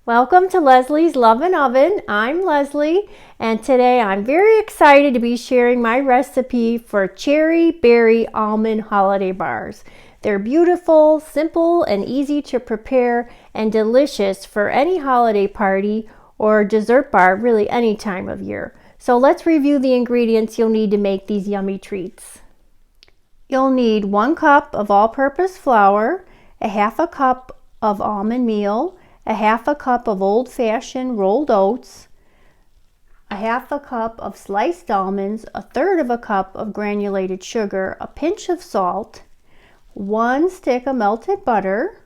Welcome to Leslie's Love and Oven. I'm Leslie, and today I'm very excited to be sharing my recipe for cherry berry almond holiday bars. They're beautiful, simple, and easy to prepare, and delicious for any holiday party or dessert bar, really any time of year. So let's review the ingredients you'll need to make these yummy treats. You'll need 1 cup of all-purpose flour, a half a cup of almond meal, a half a cup of old-fashioned rolled oats, a half a cup of sliced almonds, a third of a cup of granulated sugar, a pinch of salt, 1 stick of melted butter,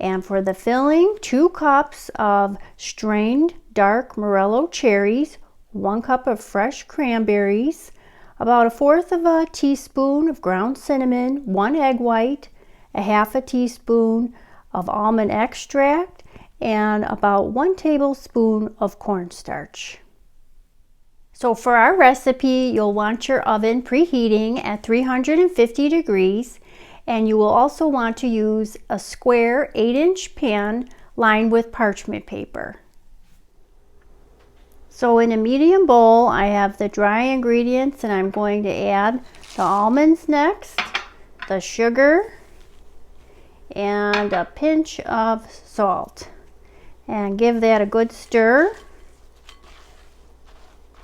and for the filling, 2 cups of strained dark Morello cherries, 1 cup of fresh cranberries, about 1/4 of a teaspoon of ground cinnamon, 1 egg white, a half a teaspoon of almond extract, and about 1 tablespoon of cornstarch. So for our recipe, you'll want your oven preheating at 350 degrees, and you will also want to use a square 8-inch pan lined with parchment paper. So in a medium bowl, I have the dry ingredients, and I'm going to add the almonds next, the sugar, and a pinch of salt. And give that a good stir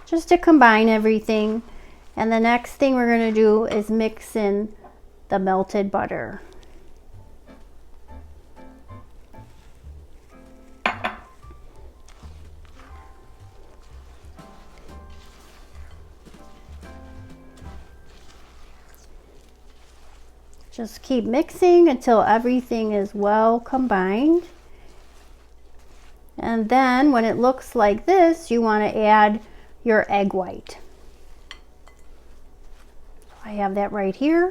just to combine everything. And the next thing we're going to do is mix in the melted butter. Just keep mixing until everything is well combined. And then when it looks like this, you want to add your egg white. I have that right here.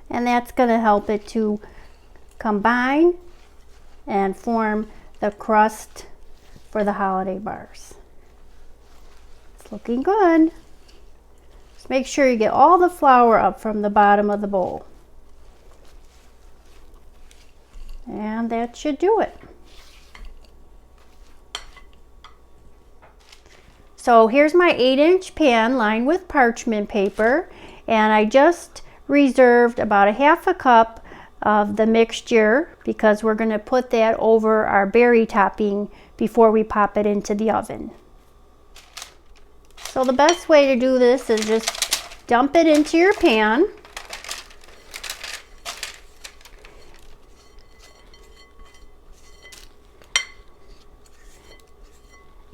And that's going to help it to combine and form the crust for the holiday bars. It's looking good. Just make sure you get all the flour up from the bottom of the bowl. And that should do it. So here's my 8-inch pan lined with parchment paper, and I just reserved about a half a cup of the mixture because we're going to put that over our berry topping before we pop it into the oven. So the best way to do this is just dump it into your pan.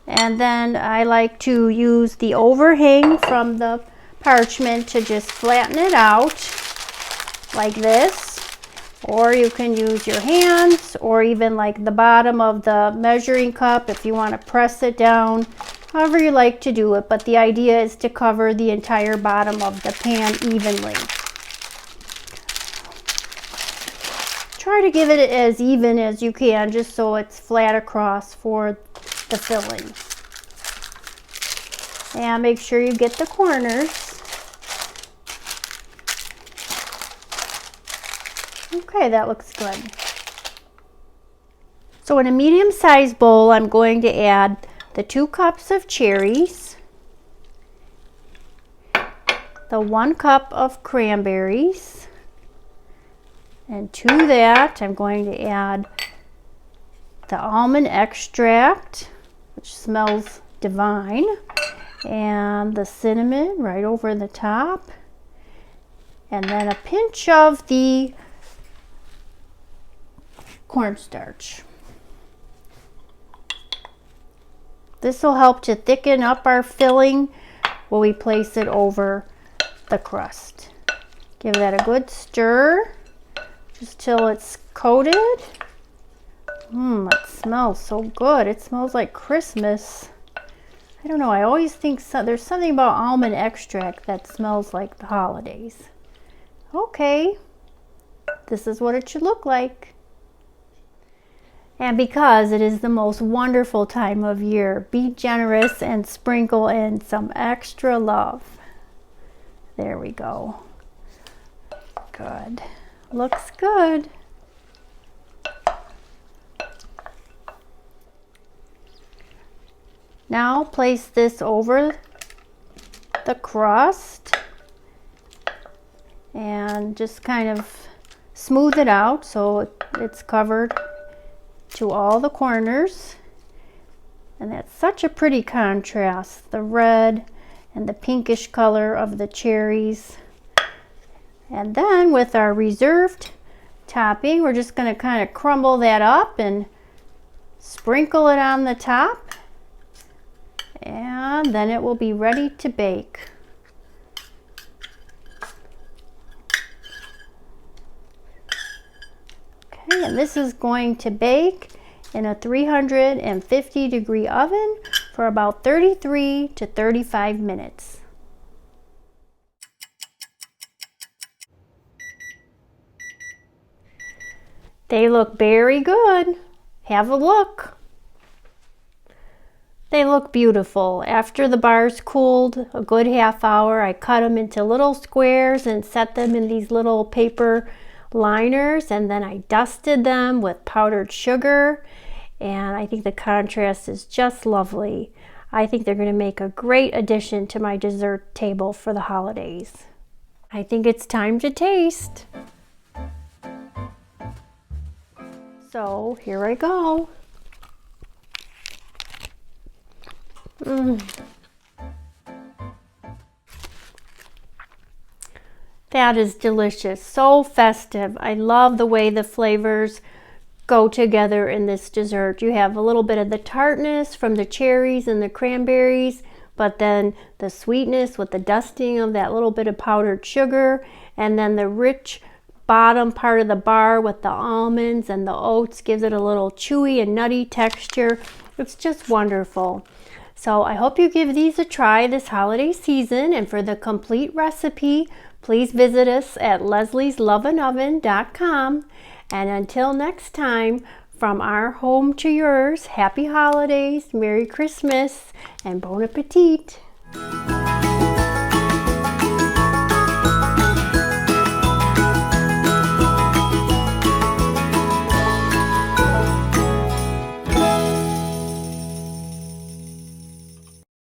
And then I like to use the overhang from the parchment to just flatten it out like this. Or you can use your hands, or even like the bottom of the measuring cup if you want to press it down, however you like to do it. But the idea is to cover the entire bottom of the pan evenly. Try to give it as even as you can, just so it's flat across for the filling. And make sure you get the corners. Okay, that looks good. So in a medium-sized bowl, I'm going to add the 2 cups of cherries, the 1 cup of cranberries, and to that I'm going to add the almond extract, which smells divine, and the cinnamon right over the top, and then a pinch of the cornstarch. This will help to thicken up our filling when we place it over the crust. Give that a good stir just till it's coated. It smells so good. It smells like Christmas. I don't know, I always think there's something about almond extract that smells like the holidays. Okay, this is what it should look like. And because it is the most wonderful time of year, be generous and sprinkle in some extra love. There we go. Good. Looks good. Now place this over the crust and just kind of smooth it out so it's covered to all the corners. And that's such a pretty contrast, the red and the pinkish color of the cherries. And then with our reserved topping, we're just going to kind of crumble that up and sprinkle it on the top. And then it will be ready to bake. Okay, and this is going to bake in a 350-degree oven for about 33 to 35 minutes. They look very good. Have a look. They look beautiful. After the bars cooled a good half hour, I cut them into little squares and set them in these little paper liners, and then I dusted them with powdered sugar, and I think the contrast is just lovely. I think they're going to make a great addition to my dessert table for the holidays. I think it's time to taste. So here I go. That is delicious, so festive. I love the way the flavors go together in this dessert. You have a little bit of the tartness from the cherries and the cranberries, but then the sweetness with the dusting of that little bit of powdered sugar, and then the rich bottom part of the bar with the almonds and the oats gives it a little chewy and nutty texture. It's just wonderful. So I hope you give these a try this holiday season, and for the complete recipe, please visit us at leslieslovenoven.com. And until next time, from our home to yours, happy holidays, Merry Christmas, and Bon Appetit.